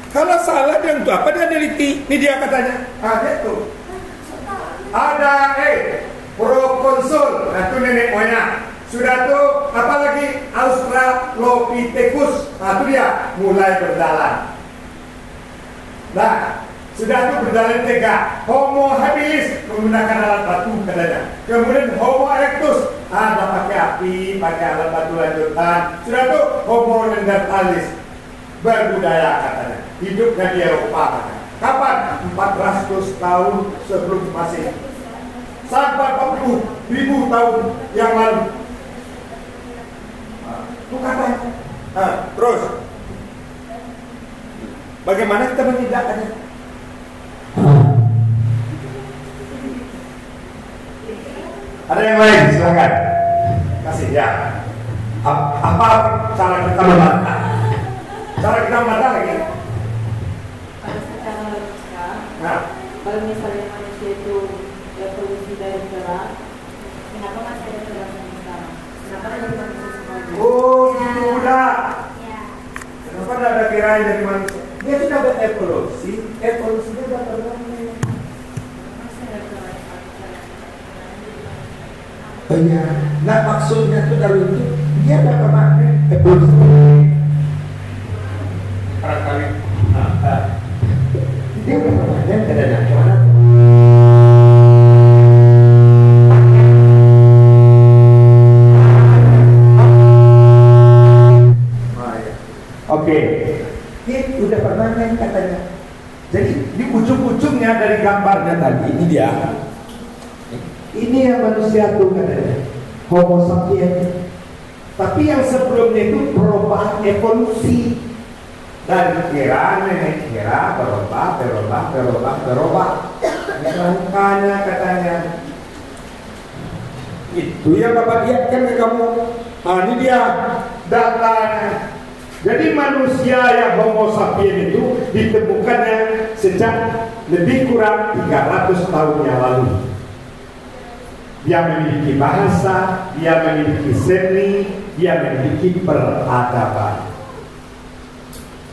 Kalau salah dia untuk apa dia neliti? Ini dia katanya. Itu. Ada prokonsul, nah itu nenek moyang. Sudah tuh apalagi Australopithecus, nah itu dia mulai berjalan. Nah, sudah tuh berjalan tegak. Homo habilis menggunakan alat batu katanya. Kemudian Homo erectus ada pakai api, pakai alat batu lanjutan. Sudah tuh Homo neanderthalis berbudaya katanya. Hidupnya di Eropa katanya. Kapan? 400 tahun sebelum Masehi. Sampai 40.000 tahun yang lalu. Itu katanya. Nah, terus bagaimana kita menindaknya? Ada yang lain? Silakan. Kasih ya. Apa cara kita membantah? Cara kita membantah lagi? Pada secara logika, Nah, kalau misalnya manusia itu evolusi dari kera, kenapa masih ada kera sampai sekarang? Kenapa ada manusia semuanya? oh itu udah. Ya. Kenapa tidak ada kirain dari manusia? Dia sudah berevolusi, evolusinya sudah terbangun. Masih ada kera yang Oh iya, nah maksudnya itu dari itu dia ada pemakaian evolusi. Barangkali, dia pemakaian kadang mana? Oke, ini udah permanen katanya. Jadi di ujung-ujungnya dari gambarnya tadi ini dia. Ini yang manusia itu katanya Homo sapiens. Tapi yang sebelumnya itu perubahan evolusi dari kira nenek kira berubah. Makanya katanya itu yang Bapak lihatkan ke kamu. Nah, ini dia datanya. Jadi manusia yang Homo sapiens itu ditemukannya sejak lebih kurang 300 tahun yang lalu. Dia memiliki bahasa, dia memiliki seni, dia memiliki peradaban.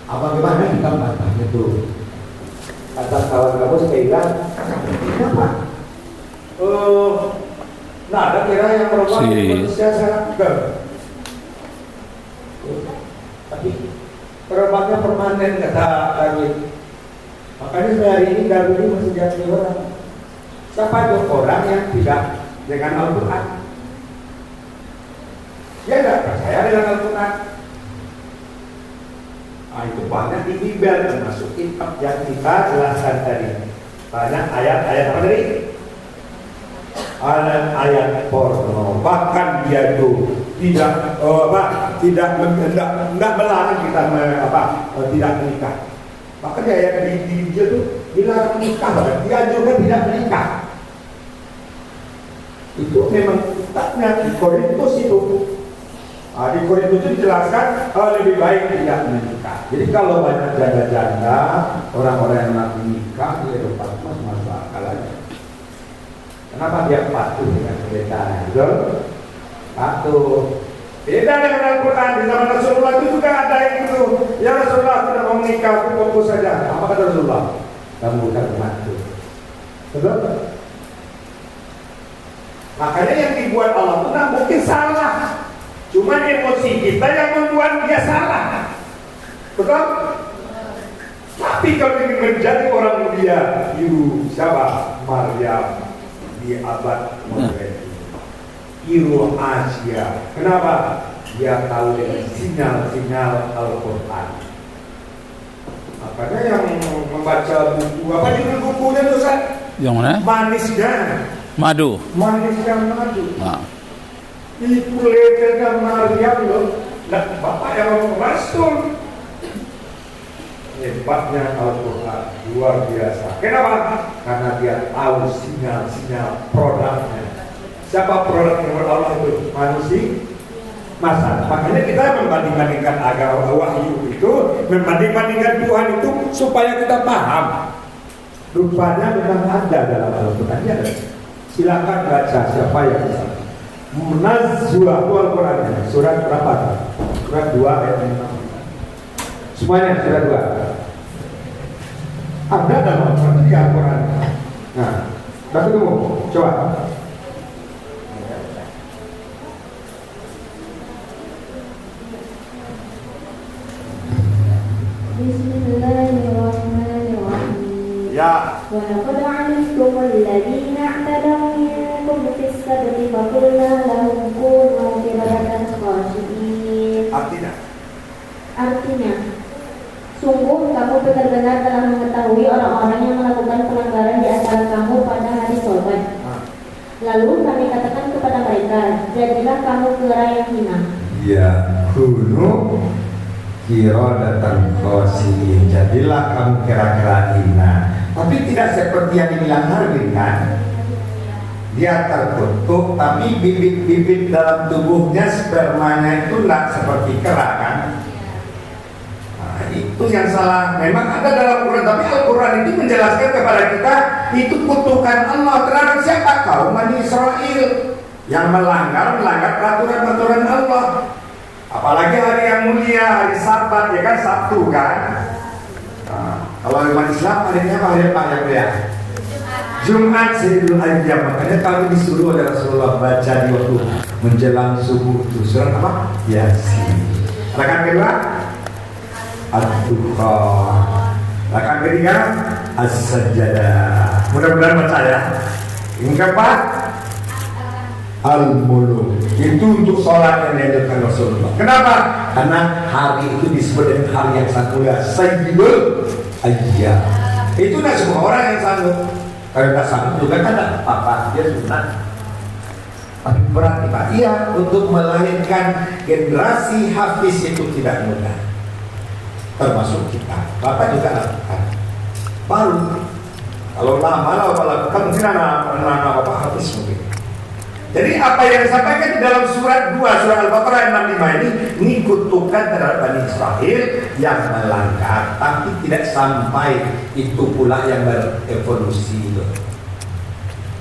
Bagaimana kita membantahnya itu? Kata kawan kamu saya bilang, kenapa? Nah ada kira yang merubah manusia sangat gegap. Tapi perubahannya permanen kata kami. Makanya saya hari ini Darwin ini masih jadi orang. Siapa ada orang yang tidak dengan Al-Quran? Dia tidak percaya dengan Al-Quran. Nah, itu banyak di Bible termasuk kitab yang kita jelaskan tadi. Banyak ayat-ayat apa tadi? Ayat porno. Bahkan dia itu tidak melarang kita tidak menikah. Bahkan ayat di Injil itu dilarang menikah, dianjurkan tidak menikah. Itu memang kitabnya di Korintus itu. Di Korintus itu dijelaskan lebih baik tidak menikah. Jadi kalau banyak janda-janda, orang-orang yang nak menikah di Eropa itu masuk akal aja. Kenapa dia patuh dengan pendeta? Patuh. Beda dengan Al-Quran. Di zaman Rasulullah itu juga ada yang itu. Ya Rasulullah tidak mau menikah, aku fokus saja. Apa kata Rasulullah? Kamu bukan umatku. Betul? Makanya yang dibuat Allah itu tidak mungkin salah. Cuma emosi kita yang membuat dia salah. Betul? Tapi kalau ingin menjadi orang mulia, Ibu siapa? Maryam di abad modern. Ibu Asia. Kenapa? Dia tahu dengan sinyal-sinyal Al-Quran. Makanya yang membaca buku, apa judul bukunya tuh Ustaz? Yang mana? Manisnya Madu. Manisnya madu. Nah. Itu levelnya Maryam loh. Nah, Bapak yang Rasul. Hebatnya Al-Quran luar biasa. Kenapa? Karena dia tahu sinyal-sinyal produknya. Siapa produk yang Allah itu? Manusia. Masa. Makanya kita membanding-bandingkan agama wahyu itu, membanding-bandingkan Tuhan itu supaya kita paham. Rupanya memang ada dalam Al-Quran. Ya, silakan baca siapa yang bisa. Munazzah Al-Quran. Surat berapa? Surat 2 ayat 6. Semuanya surat 2. Ada dalam Al-Quran. Nah, tapi tunggu, coba. Bismillahirrahmanirrahim. Ya. Wa laqad 'alimtum alladziina i'tadaw minkum fis sabti fa qulna lahum kunu qiradatan khashi'in. Artinya, sungguh kamu benar-benar telah mengetahui orang-orang yang melakukan pelanggaran di antara kamu pada hari Sabat. Lalu kami katakan kepada mereka, jadilah kamu kera yang hina. Ya, kunu qiradatan khasiin. Jadilah kamu kera-kera hina. Tapi tidak seperti yang dibilang Harvin kan? Dia tertutup, tapi bibit-bibit dalam tubuhnya spermanya itu tidak seperti kera kan? Nah, itu yang salah. Memang ada dalam Quran, tapi Al-Quran itu menjelaskan kepada kita itu kutukan Allah terhadap siapa? Kaum Bani Israel yang melanggar peraturan-peraturan Allah. Apalagi hari yang mulia, hari Sabat, ya kan, Sabtu kan. Nah, kalau umat Islam harinya apa? Hari apa ya? Jumat Sayyidul Ayyam. Makanya kami disuruh oleh Rasulullah baca di waktu menjelang subuh itu surat apa? Yasin. Rakaat kedua Ad-Duha. Rakaat ketiga As-Sajdah. Mudah-mudahan baca ya. Yang keempat Al-Muluk. Itu untuk sholat yang diajarkan Rasulullah. Kenapa? Karena hari itu disebut dengan hari yang sangat mulia, Sayyidul Ayyam. Itu tidak semua orang yang sanggup. Kalau tidak sanggup juga kan tidak apa-apa, dia sunat. Tapi berarti Pak, iya, untuk melahirkan generasi hafiz itu tidak mudah. Termasuk kita. Bapak juga lakukan. Baru. Kalau lama lakukan mungkin anak Bapak hafiz mungkin. Jadi apa yang disampaikan di dalam surat 2 surah Al-Baqarah 65 ini kutukan terhadap Bani Israel yang melanggar, tapi tidak sampai itu pula yang berevolusi itu.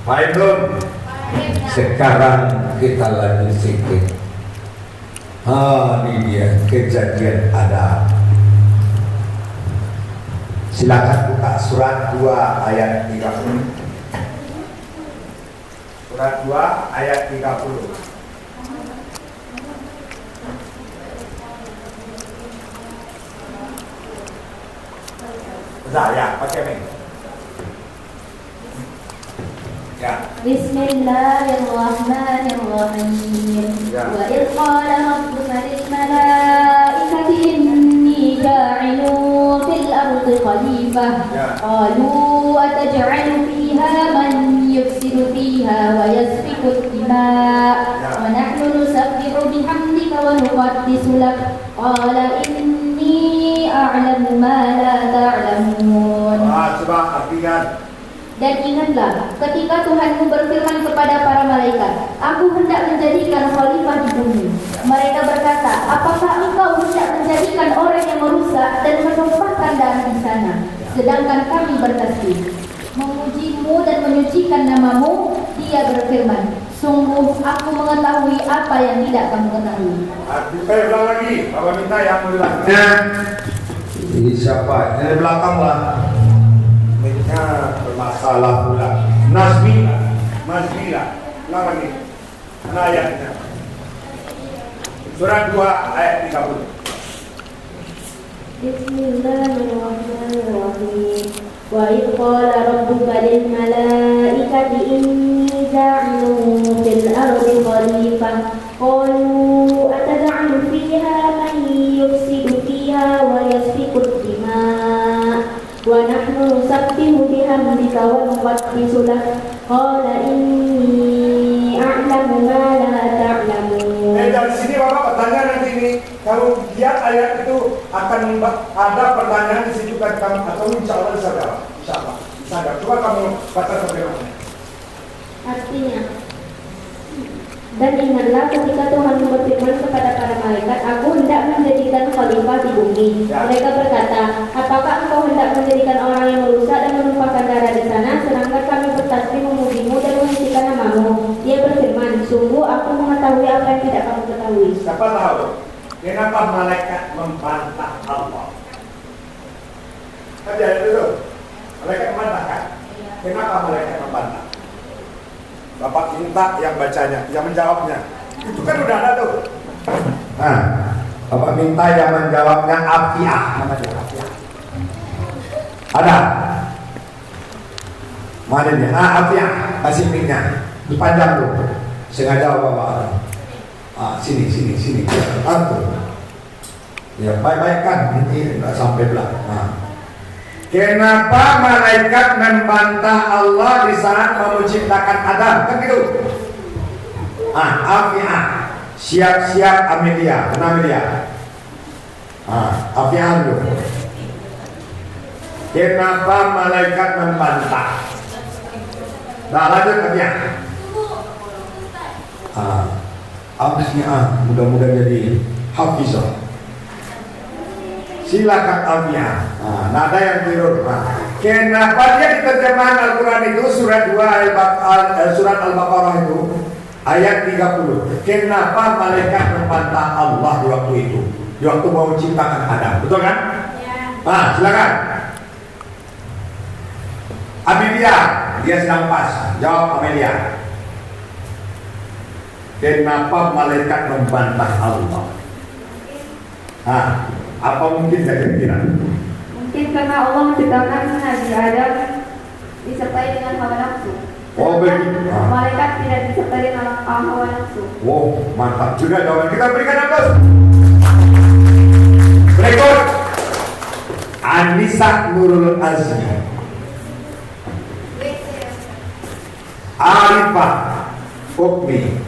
Baik belum? Sekarang kita lanjut sedikit. Ini dia kejadian ada. Silakan buka surat 2 ayat 30. Surat 2 ayat 30. Ya, pakai mic. Ya. Bismillahirrahmanirrahim. Ya. Wa idh qala rabbuka lil malaikati inni ja'ilun fil ardi khalifah. Ya. Qalu ataj'alu fiha man yufsidu fiha wa yasfiku ad-dima' wa nahnu nusabbihu bihamdika wa nuqaddisu lak. Qala inni a'lamu ma la ta'lamun. Coba artikan. Dan ingatlah ketika Tuhanmu berfirman kepada para malaikat, Aku hendak menjadikan khalifah di bumi. Mereka berkata, apakah engkau hendak menjadikan orang yang merusak dan menumpahkan darah di sana? Sedangkan kami bertasbih, memujimu dan menyucikan namamu. Dia berfirman, sungguh aku mengetahui apa yang tidak kamu ketahui. Saya ulang lagi, Bapak minta yang ulang. Ini siapa? Dari belakang lah. Minya bermasalah pula. Nazmila. Ulang lagi. Ayatnya. Surat 2 ayat 30. Bismillahirrahmanirrahim. Wa idh qala rabbuka lil malaikati inni ja'ilun fil ardi khalifah. Qalu ataj'alu fiha man yufsidu fiha wa yasfiku ad-dima' wa nahnu nusabbihu bihamdika wa nuqaddisu lak. Qala inni a'lamu ma la ta'lamun. Dari sini Bapak pertanyaan nanti ini, kalau lihat ayat itu akan ada pertanyaan di situ kan kamu atau insya Allah disadar. Coba kamu baca sampai mana? Artinya, dan ingatlah ketika Tuhan berfirman kepada para malaikat, Aku hendak menjadikan khalifah di bumi. Mereka berkata, apakah engkau hendak menjadikan orang yang merusak dan menumpahkan darah di sana? Sedangkan kami bertasbih memujimu dan menyucikan namamu. Dia berfirman, sungguh aku mengetahui apa yang tidak kamu ketahui. Siapa tahu? Kenapa malaikat membantah Allah? Ada dulu. Malaikat membantah kan? Kenapa malaikat membantah? Bapak minta yang bacanya, yang menjawabnya. Itu kan udah ada tuh. Nah, Bapak minta yang menjawabnya Afiah, namanya Afiah. Ada. Mana nih? Afiah, kasih mic-nya. Dipanjang tuh. Sengaja Bapak. Sini. Ya, baik-baik kan? Ini enggak sampai belakang. Kenapa malaikat membantah Allah di saat mau menciptakan Adam? Kan gitu. Afiah. Siap-siap Amelia. Kenapa Amelia? Afiah dulu. Kenapa malaikat membantah? Nah, lanjut Afiah. Mudah-mudahan jadi hafizah. Silakan Afiah. Nada yang keliru. Kenapa dia di terjemahan Al-Quran itu surat 2 surat Al-Baqarah itu ayat 30. Kenapa malaikat membantah Allah di waktu itu? Di waktu mau menciptakan Adam. Betul kan? Ya. Silakan. Amelia, dia sedang pas. Jawab Amelia. Kenapa malaikat membantah Allah? Apa mungkin saya kira? Mungkin karena Allah menciptakan Nabi Adam disertai dengan hawa nafsu. Oh begitu. Malaikat tidak disertai dengan hawa nafsu. Wow, mantap juga jawaban. Kita berikan aplaus. Berikut Anissa Nurul Azmi, Arifah Ukmi.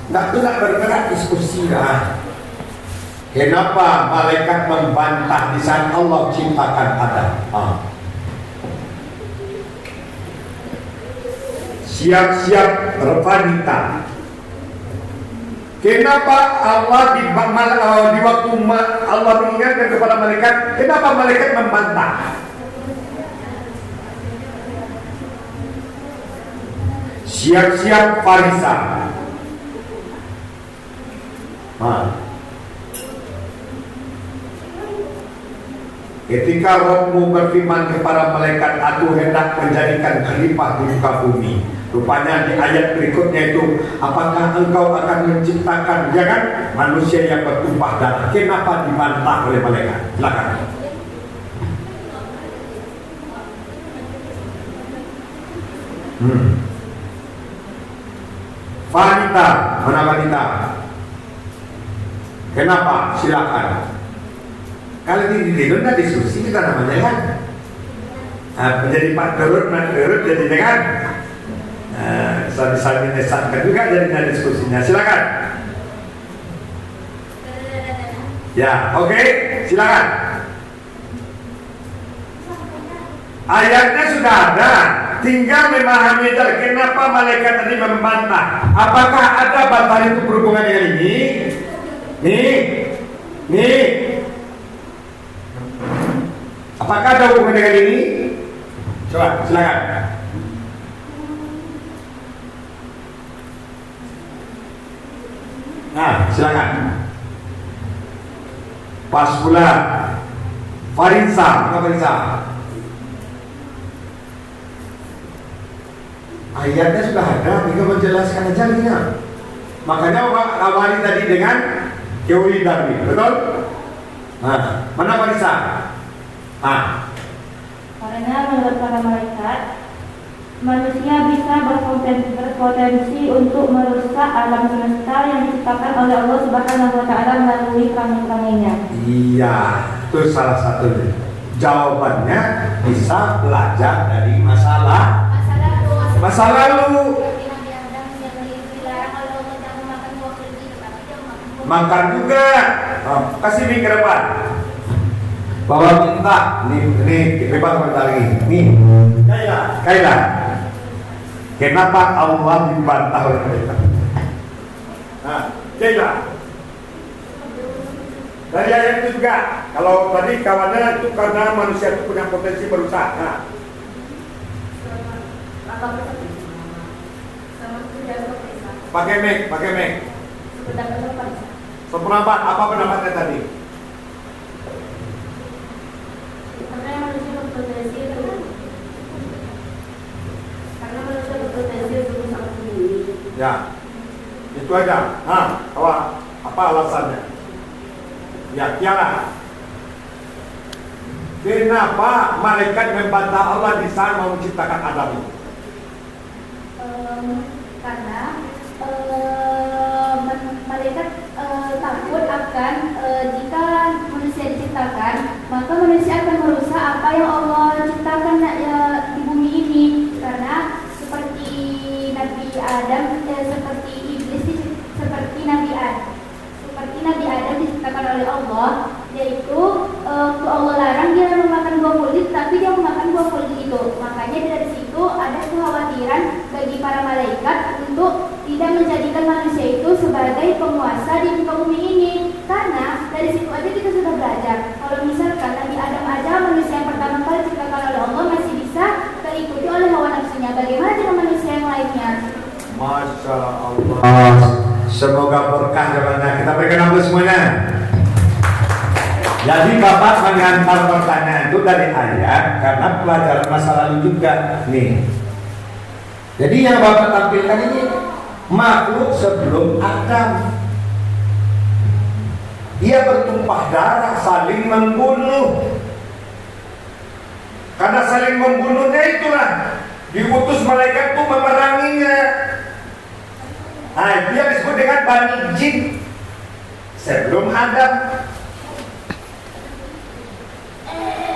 Tidak bergerak diskusi lah. Kenapa malaikat membantah di saat Allah ciptakan Adam? Siap-siap Revanita. Kenapa Allah di waktu Allah mengingatkan kepada malaikat, kenapa malaikat membantah? Siap-siap Farisa. Ketika Rabbmu berfirman kepada malaikat, aku hendak menjadikan khalifah di muka bumi. Rupanya di ayat berikutnya itu, apakah engkau akan menciptakan manusia yang bertumpah darah? Kenapa dibantah oleh malaikat? Silakan. Wanita, mana wanita? Kenapa? Silakan. Kalau di tidak diskusi kita namanya kan, menjadi Pak Derut jadinya kan, sambil nesatkan juga jadinya diskusinya. Silakan. Ya, oke, silakan. Ayatnya sudah ada, tinggal memahami aja. Kenapa malaikat tadi membantah? Apakah ada bantahan itu berhubungan dengan ini? Nih. Apakah ada hubungan dengan ini? Coba, silakan. Silakan. Pas pula. Farisa, apa Farisa? Ayatnya sudah ada, tinggal menjelaskan aja linknya. Makanya awali tadi dengan teori Darwin, betul? Mana Farisa? Karena menurut para malaikat, manusia bisa berpotensi untuk merusak alam semesta yang diciptakan oleh Allah Subhanahu wa Ta'ala melalui perangai-perangainya. Iya, itu salah satunya. Jawabannya bisa belajar dari masa lalu. Makan juga. Kasih mie ke depan. Bawa minta, nih, bebas komentar lagi. Nih, Kaila. Kenapa Allah dibantah oleh mereka? Kaila. Dari ayat itu juga. Kalau tadi kawannya itu karena manusia itu punya potensi merusak. Pakai mic. Sependapat, apa pendapatnya tadi? Ya, itu aja. Apa alasannya? Ya, Kiara. Kenapa malaikat membantah Allah di saat mau menciptakan Adam itu? Karena malaikat takut akan jika manusia diciptakan, maka manusia akan merusak apa yang Allah ciptakan di bumi ini. Karena seperti Nabi Adam, seperti iblis, seperti Nabi Adam diciptakan oleh Allah, yaitu waktu Allah larang dia memakan buah kulit, tapi dia memakan buah kulit itu. Makanya dari situ ada kekhawatiran bagi para malaikat untuk tidak menjadikan manusia itu sebagai penguasa di muka bumi ini. Karena dari situ aja kita sudah belajar, kalau misalkan Nabi Adam aja manusia yang pertama kali diciptakan oleh Allah masih bisa terikuti oleh hawa nafsunya, bagaimana dengan manusia yang lainnya? Masya Allah. Semoga berkah jawabannya. Kita berikan aplaus semuanya. Jadi Bapak mengantar pertanyaan itu dari ayat karena pelajaran masa lalu juga nih. Jadi yang Bapak tampilkan ini makhluk sebelum Adam. Dia bertumpah darah, saling membunuh. Karena saling membunuhnya itulah diutus malaikat itu memeranginya. Nah, dia disebut dengan Bani Jin sebelum Adam.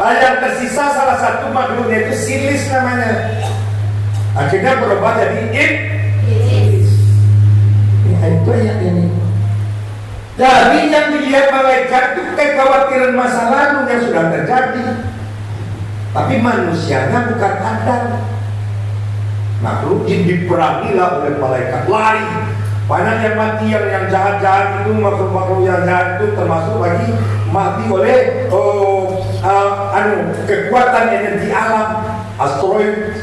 Yang tersisa salah satu makhluknya itu Silis namanya. Akhirnya berubah jadi Iblis. Ya, itu ayat ini. Jadi yang dilihat malaikat itu kekhawatiran masa lalu yang sudah terjadi. Tapi manusianya bukan Adam. Makhluk jin diperangilah oleh malaikat, lari. Banyak yang mati, yang jahat-jahat itu, makhluk-makhluk yang jahat itu termasuk lagi mati oleh kekuatan energi alam, asteroid.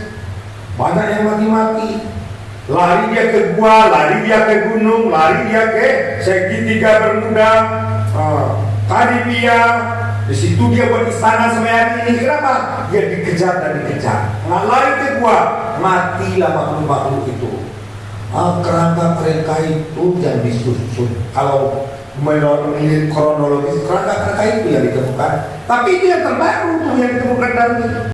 Banyak yang mati-mati. Lari dia ke gua, lari dia ke gunung, lari dia ke segitiga Bermuda, Karibia. Di situ dia buat istana sampai hari ini. Kenapa? Dia dikejar dan dikejar. Nah, lari ke gua, matilah makhluk-makhluk itu. Kerangka mereka itu yang disusun. Kalau menurut kronologis, kerangka itu yang ditemukan. Tapi itu yang terbaru yang ditemukan dari